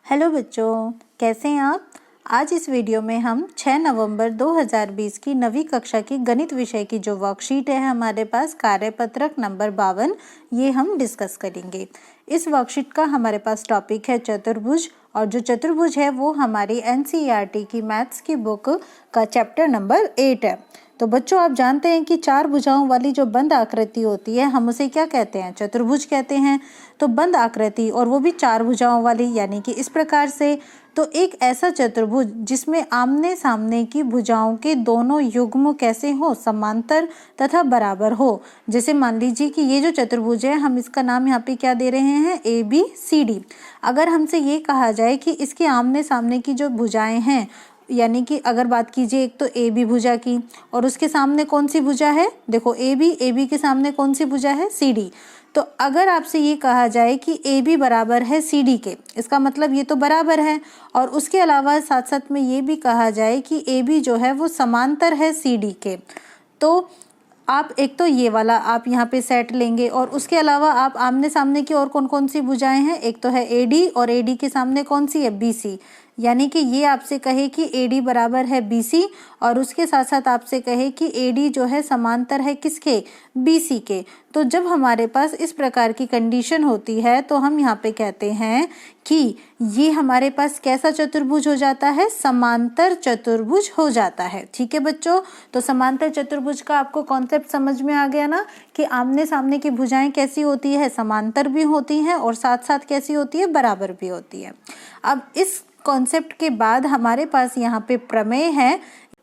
Hello बच्चों, कैसे हैं आप। आज इस वीडियो में हम 6 नवंबर 2020 की 9वीं कक्षा की गणित विषय की जो वर्कशीट है हमारे पास कार्यपत्रक नंबर 52, ये हम डिस्कस करेंगे। इस वर्कशीट का हमारे पास टॉपिक है चतुर्भुज, और जो चतुर्भुज है वो हमारी NCERT की मैथ्स की बुक का चैप्टर नंबर 8 है। तो बच्चों, आप जानते हैं कि 4 भुजाओं वाली जो बंद आकृति होती है हम उसे क्या कहते हैं, चतुर्भुज कहते हैं। तो बंद आकृति और वो भी 4 भुजाओं वाली, यानी कि इस प्रकार से। तो एक ऐसा चतुर्भुज जिसमें आमने सामने की भुजाओं के दोनों युग्म कैसे हो, समांतर तथा बराबर हो। जैसे मान लीजिए कि ये जो चतुर्भुज है हम इसका नाम यहाँ पे क्या दे रहे हैं, ABCD। अगर हमसे ये कहा जाए कि इसके आमने सामने की जो भुजाएं हैं, यानी कि अगर बात कीजिए एक तो AB भुजा की, और उसके सामने कौन सी भुजा है, देखो AB के सामने कौन सी भुजा है, CD। तो अगर आपसे ये कहा जाए कि AB बराबर है CD के, इसका मतलब ये तो बराबर है, और उसके अलावा साथ साथ में ये भी कहा जाए कि AB जो है वो समांतर है CD के, तो आप एक तो ये वाला आप यहाँ पे सेट लेंगे, और उसके अलावा आप आमने सामने की और कौन कौन सी भुजाएं हैं, एक तो है AD, और AD के सामने कौन सी है, BC। यानी कि ये आपसे कहे कि AD बराबर है BC, और उसके साथ साथ आपसे कहे कि AD जो है समांतर है किसके, BC के। तो जब हमारे पास इस प्रकार की कंडीशन होती है तो हम यहाँ पे कहते हैं कि ये हमारे पास कैसा चतुर्भुज हो जाता है, समांतर चतुर्भुज हो जाता है। ठीक है बच्चों, तो समांतर चतुर्भुज का आपको कॉन्सेप्ट समझ में आ गया ना, कि आमने सामने की भुजाएं कैसी होती है, समांतर भी होती हैं और साथ साथ कैसी होती है, बराबर भी होती है। अब इस कॉन्सेप्ट के बाद हमारे पास यहाँ पे प्रमेय है।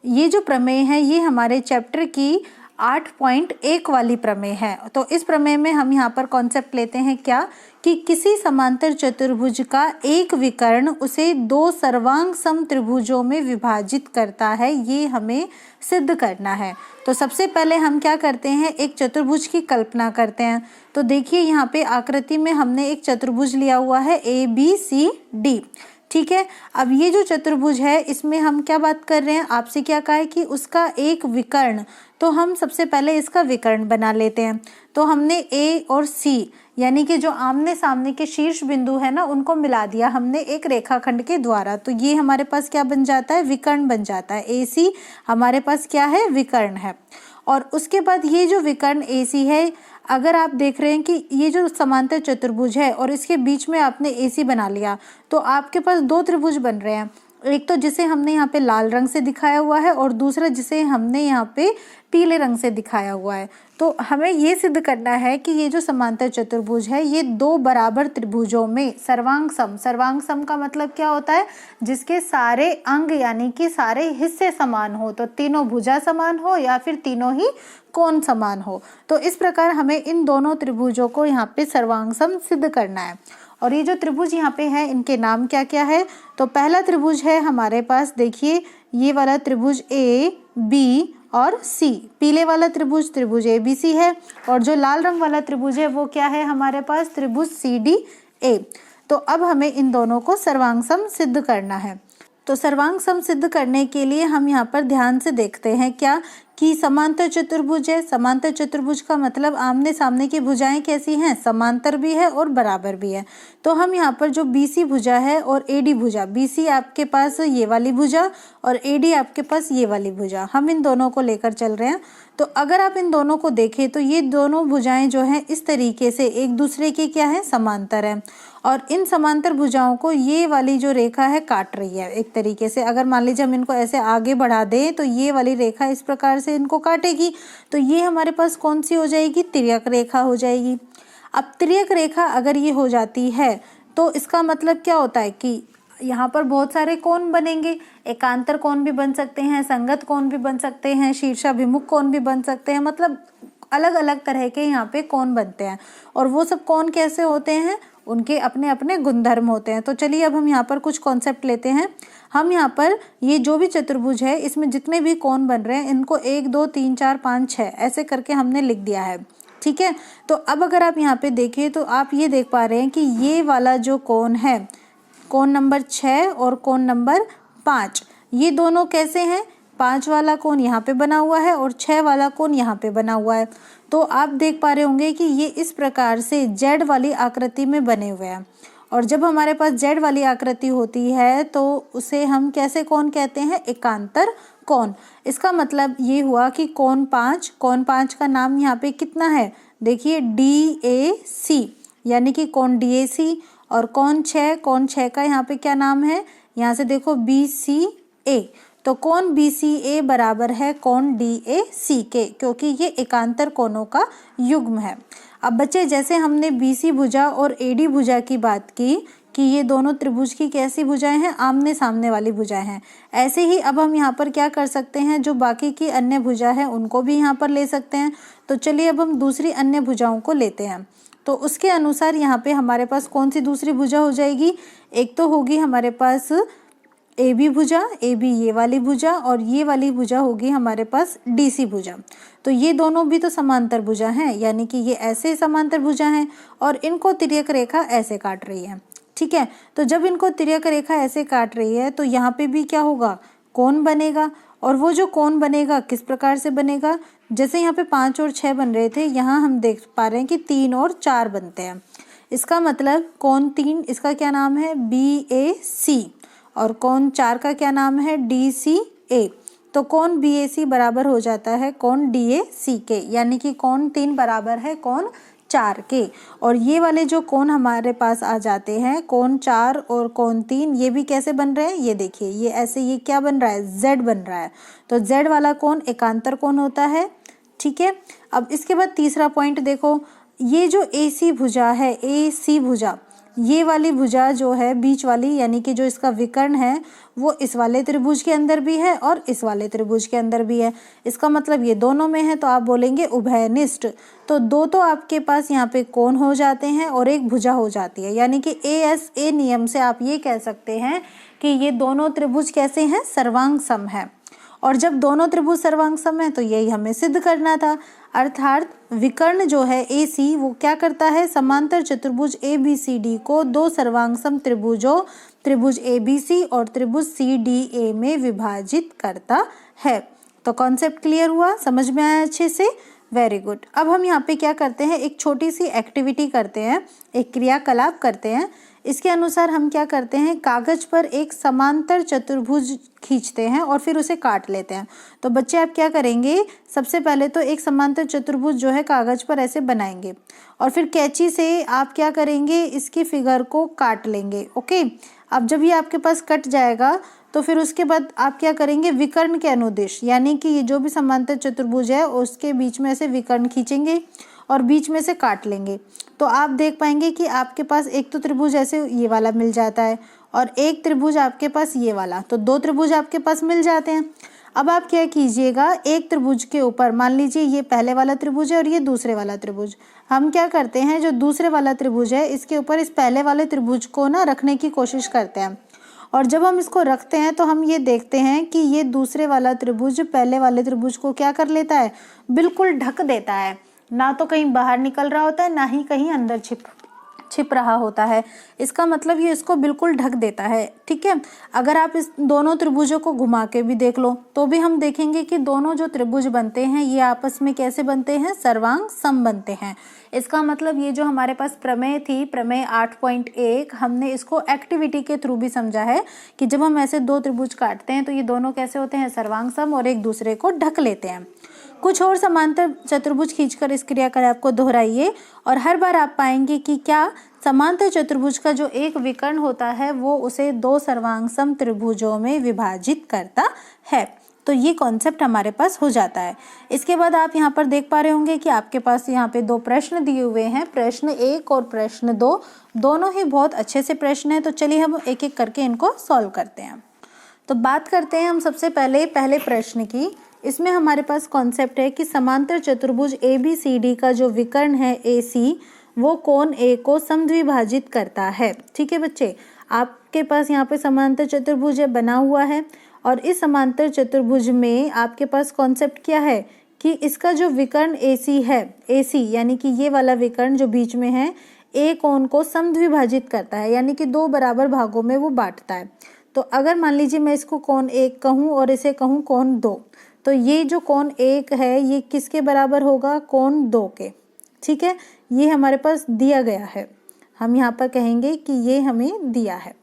ये जो प्रमेय है ये हमारे चैप्टर की 8.1 वाली प्रमेय है। तो इस प्रमेय में हम यहाँ पर कॉन्सेप्ट लेते हैं क्या, कि किसी समांतर चतुर्भुज का एक विकर्ण उसे 2 सर्वांग सम त्रिभुजों में विभाजित करता है, ये हमें सिद्ध करना है। तो सबसे पहले हम क्या करते हैं, एक चतुर्भुज की कल्पना करते हैं। तो देखिए यहाँ पे आकृति में हमने एक चतुर्भुज लिया हुआ है ABCD। ठीक है, अब ये जो चतुर्भुज है इसमें हम क्या बात कर रहे हैं, आपसे क्या कहा है कि उसका एक विकर्ण। तो हम सबसे पहले इसका विकर्ण बना लेते हैं। तो हमने A और C यानी कि जो आमने सामने के शीर्ष बिंदु है ना, उनको मिला दिया हमने एक रेखाखंड के द्वारा। तो ये हमारे पास क्या बन जाता है, विकर्ण बन जाता है। AC हमारे पास क्या है, विकर्ण है। और उसके बाद ये जो विकर्ण AC है, अगर आप देख रहे हैं कि ये जो समांतर चतुर्भुज है और इसके बीच में आपने AC बना लिया, तो आपके पास 2 त्रिभुज बन रहे हैं। एक तो जिसे हमने यहाँ पे लाल रंग से दिखाया हुआ है, और दूसरा जिसे हमने यहाँ पे पीले रंग से दिखाया हुआ है। तो हमें ये सिद्ध करना है कि ये जो समांतर चतुर्भुज है ये 2 बराबर त्रिभुजों में सर्वांग सम का मतलब क्या होता है, जिसके सारे अंग यानी कि सारे हिस्से समान हो। तो तीनों भुजा समान हो या फिर तीनों ही कोण समान हो। तो इस प्रकार हमें इन दोनों त्रिभुजों को यहाँ पे सर्वांग सम सिद्ध करना है। और ये जो त्रिभुज यहाँ पे है इनके नाम क्या क्या है। तो पहला त्रिभुज है हमारे पास, देखिए ये वाला त्रिभुज AB और C। पीले वाला त्रिभुज ABC है, और जो लाल रंग वाला त्रिभुज है वो क्या है हमारे पास, त्रिभुज CDA। तो अब हमें इन दोनों को सर्वांग सम सिद्ध करना है। तो सर्वांग सम सिद्ध करने के लिए हम यहाँ पर ध्यान से देखते हैं क्या, कि समांतर चतुर्भुज है। समांतर चतुर्भुज का मतलब आमने सामने की भुजाएं कैसी हैं, समांतर भी है और बराबर भी है। तो हम यहाँ पर जो BC भुजा है और AD भुजा, BC आपके पास ये वाली भुजा और AD आपके पास ये वाली भुजा, हम इन दोनों को लेकर चल रहे हैं। तो अगर आप इन दोनों को देखें तो ये दोनों भुजाएं जो हैं इस तरीके से एक दूसरे के क्या है, समांतर है। और इन समांतर भुजाओं को ये वाली जो रेखा है काट रही है एक तरीके से। अगर मान लीजिए हम इनको ऐसे आगे बढ़ा दें तो ये वाली रेखा इस प्रकार से इनको काटेगी। तो ये हमारे पास कौन सी हो जाएगी, तिर्यक रेखा हो जाएगी। अब तिर्यक रेखा अगर ये हो जाती है तो इसका मतलब क्या होता है कि यहाँ पर बहुत सारे कोण बनेंगे। एकांतर कोण भी बन सकते हैं, संगत कोण भी बन सकते हैं, शीर्षाभिमुख कोण भी बन सकते हैं। मतलब अलग अलग तरह के यहाँ पे कोण बनते हैं। और वो सब कोण कैसे होते हैं, उनके अपने अपने गुणधर्म होते हैं। तो चलिए अब हम यहाँ पर कुछ कॉन्सेप्ट लेते हैं। हम यहाँ पर ये जो भी चतुर्भुज है इसमें जितने भी कोण बन रहे हैं इनको 1 2 3 4 5 6 ऐसे करके हमने लिख दिया है। ठीक है, तो अब अगर आप यहाँ पे देखें तो आप ये देख पा रहे हैं कि ये वाला जो कोण है, कोण नंबर 6 और कोण नंबर 5, ये दोनों कैसे हैं, 5 वाला कोण यहाँ पे बना हुआ है और 6 वाला कोण यहाँ पे बना हुआ है। तो आप देख पा रहे होंगे कि ये इस प्रकार से जेड वाली आकृति में बने हुए हैं। और जब हमारे पास जेड वाली आकृति होती है तो उसे हम कैसे कोण कहते हैं? एकांतर कोण। इसका मतलब ये हुआ कि कोण 5 का नाम यहाँ पे कितना है? देखिए DAC, यानी कि कोण DAC। और कोण 6 का यहाँ पे क्या नाम है? यहाँ से देखो BCA। तो कोण BCA बराबर है कोण DAC के, क्योंकि ये एकांतर कोणों का युग्म है। अब बच्चे, जैसे हमने BC भुजा और AD भुजा की बात की कि ये दोनों त्रिभुज की कैसी भुजाएं हैं? आमने सामने वाली भुजाएं हैं। ऐसे ही अब हम यहाँ पर क्या कर सकते हैं? जो बाकी की अन्य भुजा है उनको भी यहाँ पर ले सकते हैं। तो चलिए अब हम दूसरी अन्य भुजाओं को लेते हैं। तो उसके अनुसार यहाँ पे हमारे पास कौन सी दूसरी भुजा हो जाएगी? एक तो होगी हमारे पास AB भुजा, AB ये वाली भुजा, और ये वाली भुजा होगी हमारे पास DC भुजा। तो ये दोनों भी तो समांतर भुजा हैं, यानी कि ये ऐसे समांतर भुजा हैं और इनको तिर्यक रेखा ऐसे काट रही है। ठीक है, तो जब इनको तिर्यक रेखा ऐसे काट रही है तो यहाँ पे भी क्या होगा? कोण बनेगा। और वो जो कोण बनेगा किस प्रकार से बनेगा? जैसे यहाँ पे 5 और 6 बन रहे थे, यहाँ हम देख पा रहे हैं कि 3 और 4 बनते हैं। इसका मतलब कोण 3 इसका क्या नाम है? BAC। और कोण 4 का क्या नाम है? DCA। तो कोण BAC बराबर हो जाता है कोण DAC के, यानी कि कोण 3 बराबर है कोण 4 के। और ये वाले जो कोण हमारे पास आ जाते हैं, कोण 4 और कोण 3, ये भी कैसे बन रहे हैं? ये देखिए, ये ऐसे, ये क्या बन रहा है? Z बन रहा है। तो Z वाला कोण एकांतर कोण होता है। ठीक है, अब इसके बाद तीसरा पॉइंट देखो, ये जो AC भुजा है, AC भुजा, ये वाली भुजा जो है बीच वाली, यानी कि जो इसका विकर्ण है वो इस वाले त्रिभुज के अंदर भी है और इस वाले त्रिभुज के अंदर भी है। इसका मतलब ये दोनों में है, तो आप बोलेंगे उभयनिष्ठ। तो दो तो आपके पास यहाँ पे कोण हो जाते हैं और एक भुजा हो जाती है, यानी कि ASA नियम से आप ये कह सकते हैं कि ये दोनों त्रिभुज कैसे हैं? सर्वांग सम है। और जब दोनों त्रिभुज सर्वांग सम है तो यही हमें सिद्ध करना था, अर्थात विकर्ण जो है AC वो क्या करता है? समांतर चतुर्भुज ABCD को दो सर्वांग सम त्रिभुजों, त्रिभुज ABC और त्रिभुज CDA में विभाजित करता है। तो कॉन्सेप्ट क्लियर हुआ? समझ में आया अच्छे से? Very good. अब हम यहाँ पे क्या करते हैं? एक छोटी सी एक्टिविटी करते हैं, एक क्रियाकलाप करते हैं। इसके अनुसार हम क्या करते हैं? कागज पर एक समांतर चतुर्भुज खींचते हैं और फिर उसे काट लेते हैं। तो बच्चे आप क्या करेंगे? सबसे पहले तो एक समांतर चतुर्भुज जो है कागज पर ऐसे बनाएंगे और फिर कैंची से आप क्या करेंगे? इसकी फिगर को काट लेंगे। ओके, अब जब ये आपके पास कट जाएगा तो फिर उसके बाद आप क्या करेंगे? विकर्ण के अनुदिश, यानी कि ये जो भी समांतर चतुर्भुज है उसके बीच में से विकर्ण खींचेंगे और बीच में से काट लेंगे। तो आप देख पाएंगे कि आपके पास एक तो त्रिभुज ऐसे ये वाला मिल जाता है और एक त्रिभुज आपके पास ये वाला, तो दो त्रिभुज आपके पास मिल जाते हैं। अब आप क्या कीजिएगा? एक त्रिभुज के ऊपर, मान लीजिए ये पहले वाला त्रिभुज है और ये दूसरे वाला त्रिभुज, हम क्या करते हैं? जो दूसरे वाला त्रिभुज है इसके ऊपर इस पहले वाले त्रिभुज को ना रखने की कोशिश करते हैं। और जब हम इसको रखते हैं तो हम ये देखते हैं कि ये दूसरे वाला त्रिभुज पहले वाले त्रिभुज को क्या कर लेता है? बिल्कुल ढक देता है। ना तो कहीं बाहर निकल रहा होता है, ना ही कहीं अंदर छिप रहा होता है। इसका मतलब ये इसको बिल्कुल ढक देता है। ठीक है, अगर आप इस दोनों त्रिभुजों को घुमा के भी देख लो तो भी हम देखेंगे कि दोनों जो त्रिभुज बनते हैं ये आपस में कैसे बनते हैं? सर्वांग सम बनते हैं। इसका मतलब ये जो हमारे पास प्रमेय थी, प्रमेय 8.1, हमने इसको एक्टिविटी के थ्रू भी समझा है कि जब हम ऐसे दो त्रिभुज काटते हैं तो ये दोनों कैसे होते हैं? सर्वांग सम और एक दूसरे को ढक लेते हैं। कुछ और समांतर चतुर्भुज खींचकर इस क्रियाकलाप को दोहराइए और हर बार आप पाएंगे कि क्या समांतर चतुर्भुज का जो एक विकर्ण होता है वो उसे दो सर्वांग सम त्रिभुजों में विभाजित करता है। तो ये कॉन्सेप्ट हमारे पास हो जाता है। इसके बाद आप यहाँ पर देख पा रहे होंगे कि आपके पास यहाँ पे दो प्रश्न दिए हुए हैं, प्रश्न 1 और प्रश्न 2, दोनों ही बहुत अच्छे से प्रश्न हैं। तो चलिए हम एक एक करके इनको सॉल्व करते हैं। तो बात करते हैं हम सबसे पहले प्रश्न की। इसमें हमारे पास कॉन्सेप्ट है कि समांतर चतुर्भुज ABCD का जो विकर्ण है AC वो कोण A को समद्विभाजित करता है। ठीक है बच्चे, आपके पास यहाँ पे समांतर चतुर्भुज बना हुआ है और इस समांतर चतुर्भुज में आपके पास कॉन्सेप्ट क्या है कि इसका जो विकर्ण AC है, AC यानी कि ये वाला विकर्ण जो बीच में है, A कोण को समद्विभाजित करता है, यानी कि दो बराबर भागों में वो बांटता है। तो अगर मान लीजिए मैं इसको कोण 1 कहूँ और इसे कहूँ कोण 2, तो ये जो कोण 1 है ये किसके बराबर होगा? कोण 2 के। ठीक है, ये हमारे पास दिया गया है। हम यहाँ पर कहेंगे कि ये हमें दिया है।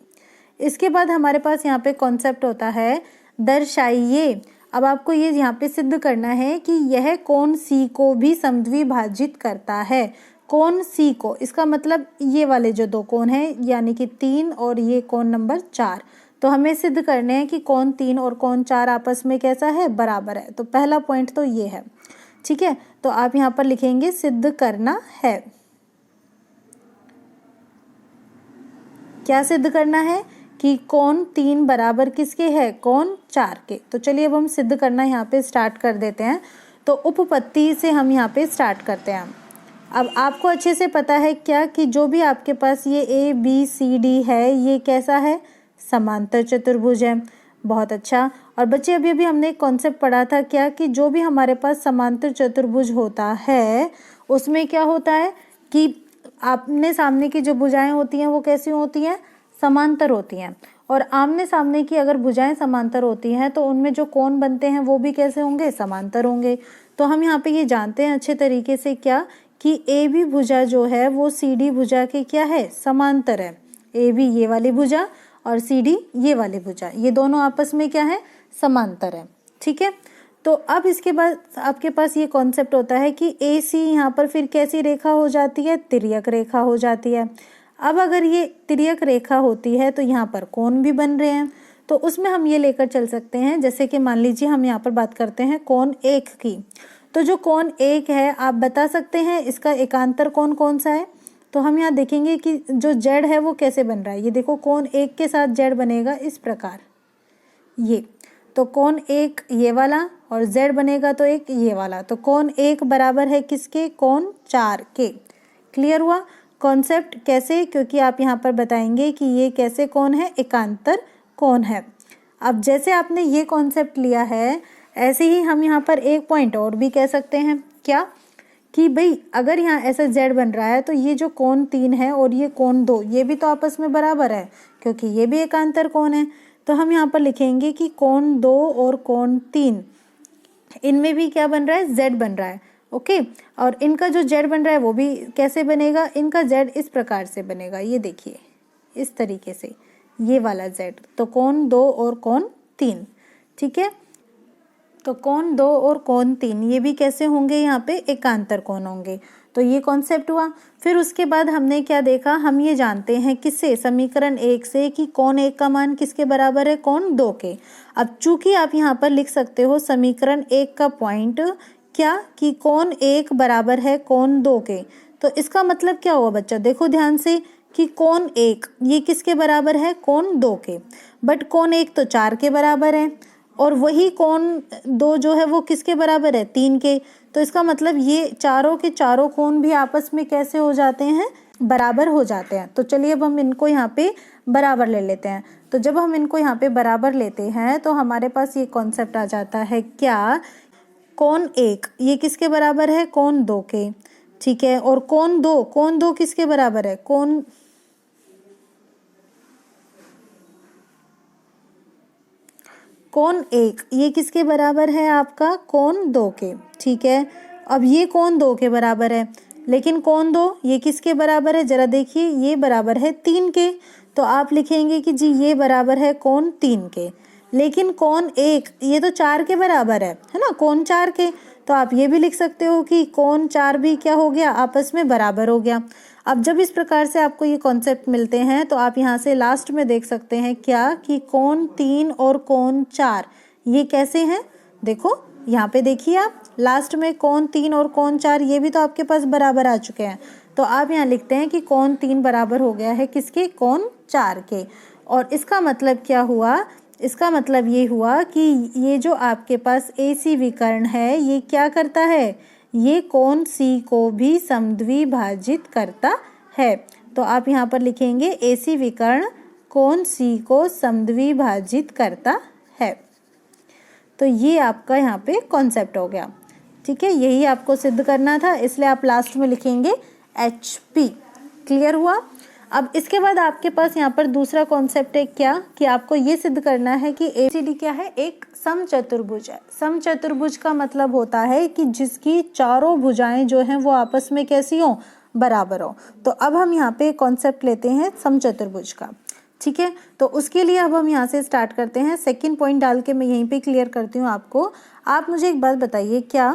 इसके बाद हमारे पास यहाँ पे कॉन्सेप्ट होता है दर्शाइए। अब आपको ये यहाँ पे सिद्ध करना है कि यह कोण सी को भी समद्विभाजित करता है। कोण सी को, इसका मतलब ये वाले जो दो कोण हैं यानी कि 3 और ये कोण नंबर 4, तो हमें सिद्ध करने हैं कि कोण 3 और कोण 4 आपस में कैसा है, बराबर है। तो पहला पॉइंट तो ये है, ठीक है। तो आप यहाँ पर लिखेंगे सिद्ध करना है। क्या सिद्ध करना है कि कोण 3 बराबर किसके है, कोण 4 के। तो चलिए अब हम सिद्ध करना यहाँ पे स्टार्ट कर देते हैं। तो उपपत्ति से हम यहाँ पे स्टार्ट करते हैं। अब आपको अच्छे से पता है क्या कि जो भी आपके पास ये ABCD है ये कैसा है, समांतर चतुर्भुज है। बहुत अच्छा। और बच्चे अभी अभी हमने एक कॉन्सेप्ट पढ़ा था क्या कि जो भी हमारे पास समांतर चतुर्भुज होता है उसमें क्या होता है कि आमने सामने की जो भुजाएं होती हैं वो कैसी होती हैं, समांतर होती हैं। और आमने सामने की अगर भुजाएं समांतर होती हैं तो उनमें जो कोण बनते हैं वो भी कैसे होंगे, समांतर होंगे। तो हम यहाँ पे ये जानते हैं अच्छे तरीके से क्या कि AB भुजा जो है वो CD भुजा के क्या है, समांतर है। AB ये वाली भुजा और CD ये वाली भुजा, ये दोनों आपस में क्या है, समांतर है, ठीक है। तो अब इसके बाद आपके पास ये कॉन्सेप्ट होता है कि AC यहाँ पर फिर कैसी रेखा हो जाती है, तिर्यक रेखा हो जाती है। अब अगर ये तिर्यक रेखा होती है तो यहाँ पर कोण भी बन रहे हैं, तो उसमें हम ये लेकर चल सकते हैं। जैसे कि मान लीजिए हम यहाँ पर बात करते हैं कोण 1 की, तो जो कोण 1 है आप बता सकते हैं इसका एकांतर कोण कौन सा है। तो हम यहाँ देखेंगे कि जो Z है वो कैसे बन रहा है। ये देखो कोण 1 के साथ Z बनेगा इस प्रकार, ये तो कोण 1 ये वाला और Z बनेगा तो एक ये वाला। तो कोण 1 बराबर है किसके, कोण 4 के। क्लियर हुआ कॉन्सेप्ट कैसे, क्योंकि आप यहाँ पर बताएंगे कि ये कैसे कोण है, एकांतर कोण है। अब जैसे आपने ये कॉन्सेप्ट लिया है ऐसे ही हम यहाँ पर एक पॉइंट और भी कह सकते हैं क्या कि भाई अगर यहाँ ऐसा Z बन रहा है तो ये जो कोण 3 है और ये कोण 2 ये भी तो आपस में बराबर है क्योंकि ये भी एकांतर कोण है। तो हम यहाँ पर लिखेंगे कि कोण 2 और कोण 3 इनमें भी क्या बन रहा है, Z बन रहा है, ओके। और इनका जो Z बन रहा है वो भी कैसे बनेगा, इनका Z इस प्रकार से बनेगा, ये देखिए इस तरीके से, ये वाला Z। तो कोण 2 और कोण 3, ठीक है। तो कोण 2 और कोण 3 ये भी कैसे होंगे, यहाँ पे एकांतर कोण होंगे। तो ये कॉन्सेप्ट हुआ। फिर उसके बाद हमने क्या देखा, हम ये जानते हैं किससे, समीकरण 1 से कि कोण 1 का मान किसके बराबर है, कोण 2 के। अब चूंकि आप यहाँ पर लिख सकते हो समीकरण 1 का पॉइंट क्या कि कोण 1 बराबर है कोण 2 के, तो इसका मतलब क्या हुआ बच्चा, देखो ध्यान से कि कोण 1 ये किसके बराबर है, कोण 2 के। बट कोण 1 तो 4 के बराबर है और वही कोण 2 जो है वो किसके बराबर है, 3 के। तो इसका मतलब ये चारों के चारों कोण भी आपस में कैसे हो जाते हैं, बराबर हो जाते हैं। तो चलिए अब हम इनको यहाँ पे बराबर ले लेते हैं। तो जब हम इनको यहाँ पे बराबर लेते हैं तो हमारे पास ये कॉन्सेप्ट आ जाता है क्या, कोण 1 ये किसके बराबर है, कोण 2 के, ठीक है। और कोण 2 किसके बराबर है, कोण 1 ये किसके बराबर है, आपका कोण 2 के, ठीक है। अब ये कोण 2 के बराबर है, लेकिन कोण 2 ये किसके बराबर है, जरा देखिए ये बराबर है 3 के। तो आप लिखेंगे कि जी ये बराबर है कोण 3 के। लेकिन कोण 1 ये तो 4 के बराबर है ना, कोण 4 के। तो आप ये भी लिख सकते हो कि कोण 4 भी क्या हो गया, आपस में बराबर हो गया। अब जब इस प्रकार से आपको ये कॉन्सेप्ट मिलते हैं तो आप यहाँ से लास्ट में देख सकते हैं क्या कि कोण 3 और कोण 4 ये कैसे हैं, देखो यहाँ पे देखिए आप लास्ट में कोण 3 और कोण 4 ये भी तो आपके पास बराबर आ चुके हैं। तो आप यहाँ लिखते हैं कि कोण 3 बराबर हो गया है किसके, कोण 4 के। और इसका मतलब क्या हुआ, इसका मतलब ये हुआ कि ये जो आपके पास AC विकर्ण है ये क्या करता है, ये कोण C को भी समद्विभाजित करता है। तो आप यहाँ पर लिखेंगे AC विकर्ण कोण C को समद्विभाजित करता है। तो ये आपका यहाँ पे कॉन्सेप्ट हो गया, ठीक है। यही आपको सिद्ध करना था, इसलिए आप लास्ट में लिखेंगे HP। क्लियर हुआ। अब इसके बाद आपके पास यहाँ पर दूसरा कॉन्सेप्ट है क्या कि आपको ये सिद्ध करना है कि ABCD क्या है, एक समचतुर्भुज है। समचतुर्भुज का मतलब होता है कि जिसकी चारों भुजाएं जो हैं वो आपस में कैसी हों, बराबर हो। तो अब हम यहाँ पे कॉन्सेप्ट लेते हैं समचतुर्भुज का, ठीक है। तो उसके लिए अब हम यहाँ से स्टार्ट करते हैं। सेकंड पॉइंट डाल के मैं यहीं पे क्लियर करती हूँ आपको। आप मुझे एक बात बताइए क्या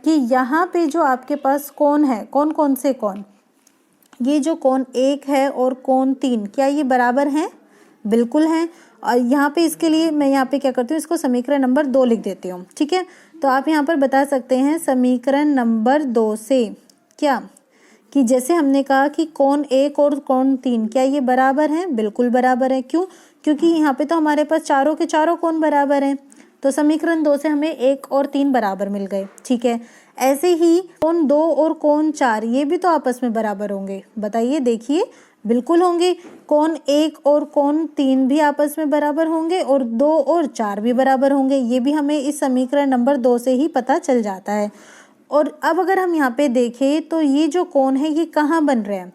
कि यहाँ पे जो आपके पास कोण है, कौन कौन से कोण, ये जो कोण 1 है और कोण 3, क्या ये बराबर हैं? बिल्कुल हैं। और यहाँ पे इसके लिए मैं यहाँ पे क्या करती हूँ, इसको समीकरण नंबर 2 लिख देती हूँ, ठीक है। तो आप यहाँ पर बता सकते हैं समीकरण नंबर 2 से क्या कि जैसे हमने कहा कि कोण 1 और कोण 3 क्या ये बराबर हैं? बिल्कुल बराबर है। क्यों? क्योंकि यहाँ पे तो हमारे पास चारों के चारों कोण बराबर हैं। तो समीकरण 2 से हमें 1 और 3 बराबर मिल गए, ठीक है। ऐसे ही कोण 2 और कोण 4 ये भी तो आपस में बराबर होंगे। बताइए, देखिए, बिल्कुल होंगे। कोण 1 और कोण 3 भी आपस में बराबर होंगे और 2 और 4 भी बराबर होंगे। ये भी हमें इस समीकरण नंबर 2 से ही पता चल जाता है। और अब अगर हम यहाँ पे देखें तो ये जो कोण है ये कहाँ बन रहे हैं?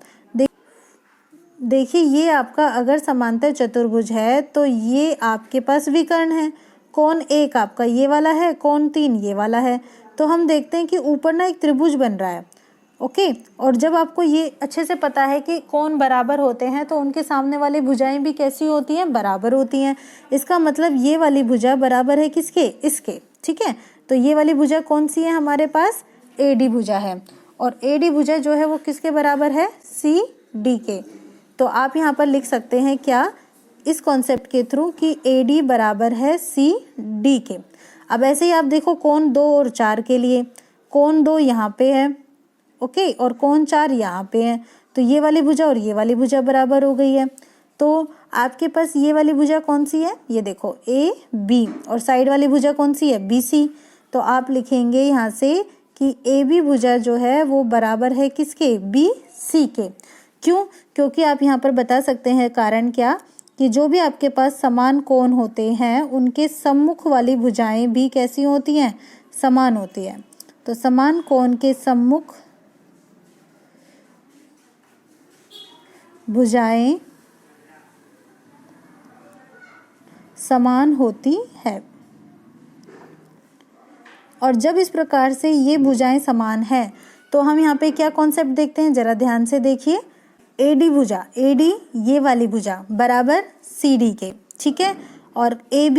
देखिए, ये आपका अगर समांतर चतुर्भुज है तो ये आपके पास विकर्ण है। कोण 1 आपका ये वाला है, कोण 3 ये वाला है। तो हम देखते हैं कि ऊपर ना एक त्रिभुज बन रहा है, ओके। और जब आपको ये अच्छे से पता है कि कोण बराबर होते हैं तो उनके सामने वाली भुजाएं भी कैसी होती हैं? बराबर होती हैं। इसका मतलब ये वाली भुजा बराबर है किसके? इसके, ठीक है। तो ये वाली भुजा कौन सी है हमारे पास? AD भुजा है। और AD भुजा जो है वो किसके बराबर है? CD के। तो आप यहाँ पर लिख सकते हैं क्या इस कॉन्सेप्ट के थ्रू कि AD बराबर है CD के। अब ऐसे ही आप देखो कोण 2 और 4 के लिए, कोण 2 यहाँ पे है, ओके, और कोण 4 यहाँ पे है। तो ये वाली भुजा और ये वाली भुजा बराबर हो गई है। तो आपके पास ये वाली भुजा कौन सी है? ये देखो AB, और साइड वाली भुजा कौन सी है? BC। तो आप लिखेंगे यहाँ से कि AB भुजा जो है वो बराबर है किसके? BC के। क्यों? क्योंकि आप यहाँ पर बता सकते हैं कारण क्या कि जो भी आपके पास समान कोण होते हैं उनके सम्मुख वाली भुजाएं भी कैसी होती हैं? समान होती हैं। तो समान कोण के सम्मुख भुजाएं समान होती है। और जब इस प्रकार से ये भुजाएं समान हैं तो हम यहाँ पे क्या कॉन्सेप्ट देखते हैं? जरा ध्यान से देखिए। AD भुजा, AD ये वाली भुजा बराबर CD के, ठीक है। और AB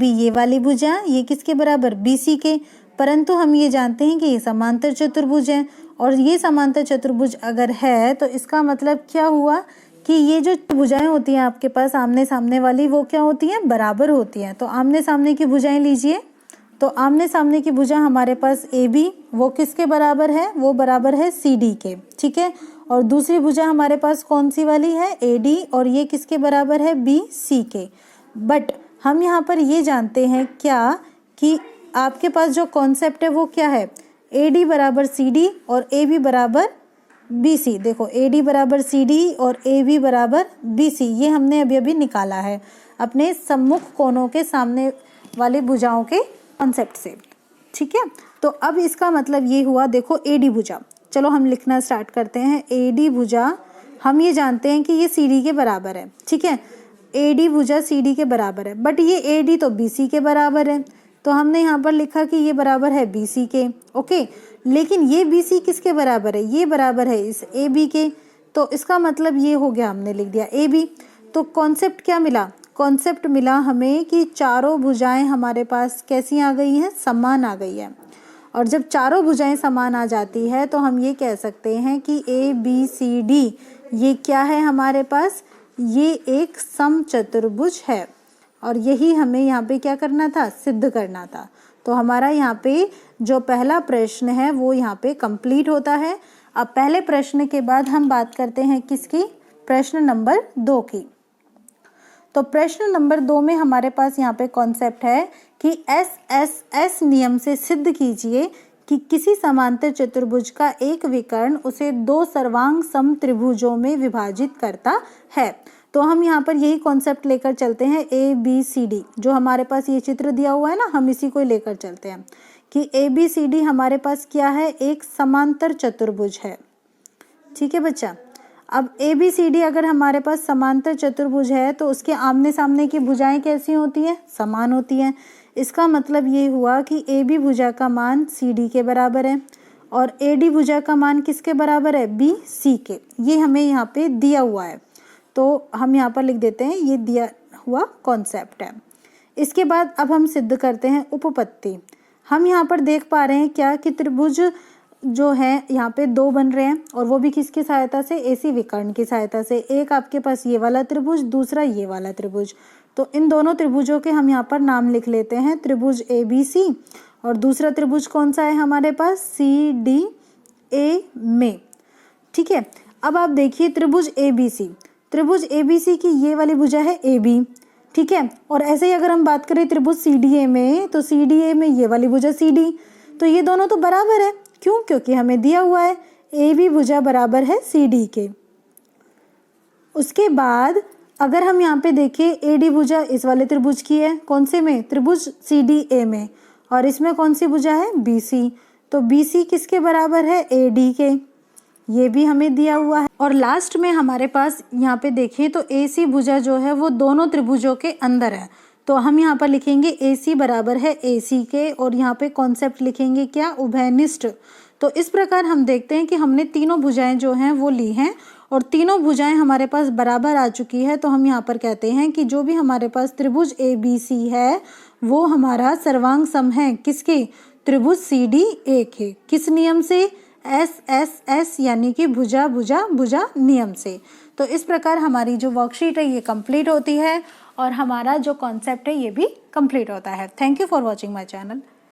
ये वाली भुजा ये किसके बराबर? BC के। परंतु हम ये जानते हैं कि ये समांतर चतुर्भुज है, और ये समांतर चतुर्भुज अगर है तो इसका मतलब क्या हुआ कि ये जो भुजाएं होती हैं आपके पास आमने सामने वाली वो क्या होती हैं? बराबर होती हैं। तो आमने सामने की भुजाएं लीजिए। तो आमने सामने की भुजा हमारे पास AB वो किसके बराबर है? वो बराबर है CD के, ठीक है। और दूसरी भुजा हमारे पास कौन सी वाली है? AD, और ये किसके बराबर है? BC के। बट हम यहाँ पर ये जानते हैं क्या कि आपके पास जो कॉन्सेप्ट है वो क्या है? AD बराबर CD और AB बराबर BC। देखो, AD बराबर CD और AB बराबर BC, ये हमने अभी अभी निकाला है अपने सम्मुख कोणों के सामने वाली भुजाओं के कॉन्सेप्ट से, ठीक है। तो अब इसका मतलब ये हुआ, देखो AD भुजा, चलो हम लिखना स्टार्ट करते हैं। AD भुजा हम ये जानते हैं कि ये CD के बराबर है, ठीक है। AD भुजा CD के बराबर है, बट ये AD तो BC के बराबर है। तो हमने यहाँ पर लिखा कि ये बराबर है BC के, ओके। लेकिन ये BC किसके बराबर है? ये बराबर है इस AB के। तो इसका मतलब ये हो गया, हमने लिख दिया AB। तो कॉन्सेप्ट क्या मिला? कॉन्सेप्ट मिला हमें कि चारों भुजाएं हमारे पास कैसी आ गई हैं? समान आ गई है। और जब चारों भुजाएं समान आ जाती है तो हम ये कह सकते हैं कि ABCD ये क्या है हमारे पास? ये एक समचतुर्भुज है। और यही हमें यहाँ पे क्या करना था? सिद्ध करना था। तो हमारा यहाँ पे जो पहला प्रश्न है वो यहाँ पे कंप्लीट होता है। अब पहले प्रश्न के बाद हम बात करते हैं किसकी? प्रश्न नंबर 2 की। तो प्रश्न नंबर 2 में हमारे पास यहाँ पे कॉन्सेप्ट है कि SSS नियम से सिद्ध कीजिए कि किसी समांतर चतुर्भुज का एक विकर्ण उसे 2 सर्वांग समत्रिभुजों में विभाजित करता है। तो हम यहाँ पर यही कॉन्सेप्ट लेकर चलते हैं। ABCD जो हमारे पास ये चित्र दिया हुआ है ना, हम इसी को लेकर चलते हैं कि ABCD हमारे पास क्या है? एक समांतर चतुर्भुज है, ठीक है बच्चा। अब ABCD अगर हमारे पास समांतर चतुर्भुज है तो उसके आमने सामने की भुजाएं कैसी होती हैं? समान होती हैं। इसका मतलब ये हुआ कि AB भुजा का मान CD के बराबर है और AD भुजा का मान किसके बराबर है, BC के। ये हमें यहाँ पे दिया हुआ है, तो हम यहाँ पर लिख देते हैं ये दिया हुआ कॉन्सेप्ट है। इसके बाद अब हम सिद्ध करते हैं उपपत्ति। हम यहाँ पर देख पा रहे हैं क्या कि त्रिभुज जो है यहाँ पे दो बन रहे हैं, और वो भी किसकी सहायता से, AC विकर्ण की सहायता से। एक आपके पास ये वाला त्रिभुज, दूसरा ये वाला त्रिभुज। तो इन दोनों त्रिभुजों के हम यहाँ पर नाम लिख लेते हैं, त्रिभुज ABC, और दूसरा त्रिभुज कौन सा है हमारे पास, CDA में। ठीक है, अब आप देखिए त्रिभुज ABC, त्रिभुज ABC की ये वाली भुजा है AB। ठीक है, और ऐसे ही अगर हम बात करें त्रिभुज CDA में, तो CDA में ये वाली भुजा CD, तो ये दोनों तो बराबर है। क्यों, क्योंकि हमें दिया हुआ है AB भुजा बराबर है CD के। उसके बाद अगर हम यहाँ पे देखें AD भुजा इस वाले त्रिभुज की है, कौन से में, त्रिभुज CDA में, और इसमें कौन सी भुजा है, BC। तो BC किसके बराबर है, AD के, ये भी हमें दिया हुआ है। और लास्ट में हमारे पास यहाँ पे देखिए तो AC भुजा जो है वो दोनों त्रिभुजों के अंदर है, तो हम यहाँ पर लिखेंगे AC बराबर है AC के, और यहाँ पे कॉन्सेप्ट लिखेंगे क्या, उभयनिष्ठ। तो इस प्रकार हम देखते हैं कि हमने तीनों भुजाएं जो हैं वो ली हैं, और तीनों भुजाएं हमारे पास बराबर आ चुकी है। तो हम यहाँ पर कहते हैं कि जो भी हमारे पास त्रिभुज ABC है वो हमारा सर्वांग सम है, किसके, त्रिभुज CDA के। किस नियम से, SSS यानी कि भुजा भुजा भुजा नियम से। तो इस प्रकार हमारी जो वर्कशीट है ये कंप्लीट होती है, और हमारा जो कॉन्सेप्ट है ये भी कंप्लीट होता है। Thank you for watching my channel.